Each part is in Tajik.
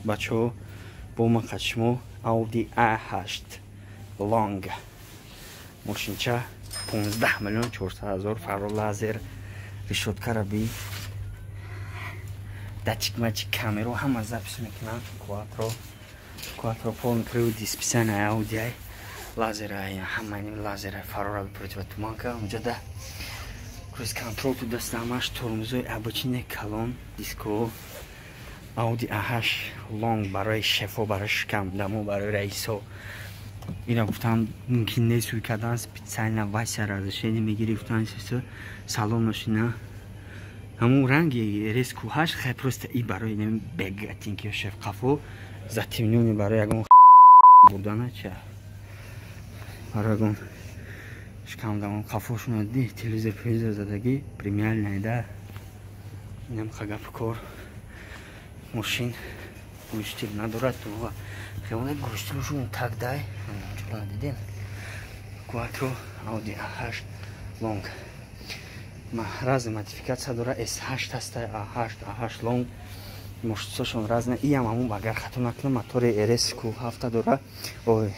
бачаҳо бо мақсад шумо Audi A8 Long мошинча 15,400,000 фаро лазер решетка раби датчик мачик камеро ҳама запис мекунад quattro полный привод специальная Audi лазера ҳама лазера фаро раби противотуманка унҷода круиз контрол ту даст ҳамаш тормозои обычный калон диско Audi A8 Long барои шефо барои шикамдамо барои раисо ина гуфтам мумкин нест рӯй кардан специально вася разрешение мегири гуфтан салон машина ҳамун ранги резку ҳаш хай просто и барои бегатинки шефқафо затемнёни барои ягон бурдана ча барои ягон шикамдамон қафошуно ди телевизор задагӣ премиальная да инам хагапи кор мошин гӯштил надорад тува хелоне гӯштилшун так дай чула дидем quattro Audi A8 Long разные модификация дора S8 ҳаста A8 Long мошинсошон разные и ҳамун агар хато накунам мотори RS7 дора ой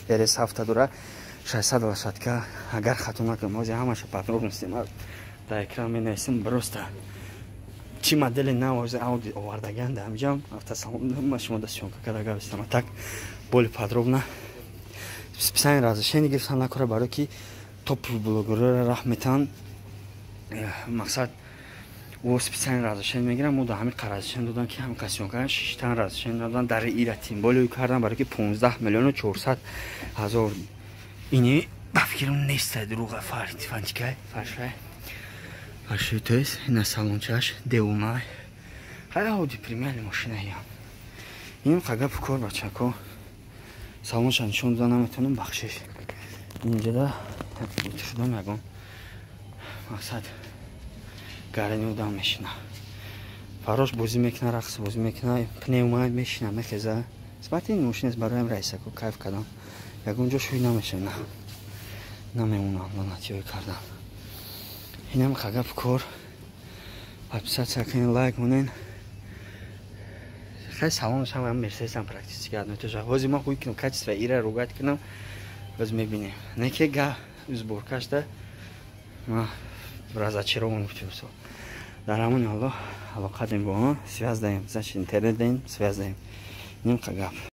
RS7 дора 600 лошадка агар хато накунам ҳозир ҳамаша подробности дар экран менависем просто чи модели нав Audi овардаган дар ҳамҷам автосалон шумо даст сёнка карда гавистам так более подробно специальное разрешение гирифтан накора барои ки топ блогерро раҳ метан мақсад о специальное разрешение мегирам мо дар ҳамин разрешение додан ки ҳамин кассионка 6 разрешение додан дар ира тимболио кардан барои ки 15,400,000 ини бафкирам неста дуруға фантикай фаршай фарши то есть ина салончаш деунай хай Audi премиальная машина я ин қагап кор бачако салонша нишон додан наметонам бахшиш инҷода шудам ягон мақсад гарани удам мешина фарош бозӣ мекуна рақс бозӣ мекуна пневма мешина мехеза сбати ин мошинест бароям раисако кайф кардам ягон ҷо шӯй намешина намемунам ланатиёй кардам инам қагап кор подписаться кунед лайк монен хай салонаш ҳам мерседесам практически однотожа ҳозир ман хуи кунам качество ира ругат кунам боз мебинем неке га сборкаш да ма разочарован бутимсо дар ҳамон ҳоло алоқа дем бо он связь даем значит интернет даем связь даем ним қагап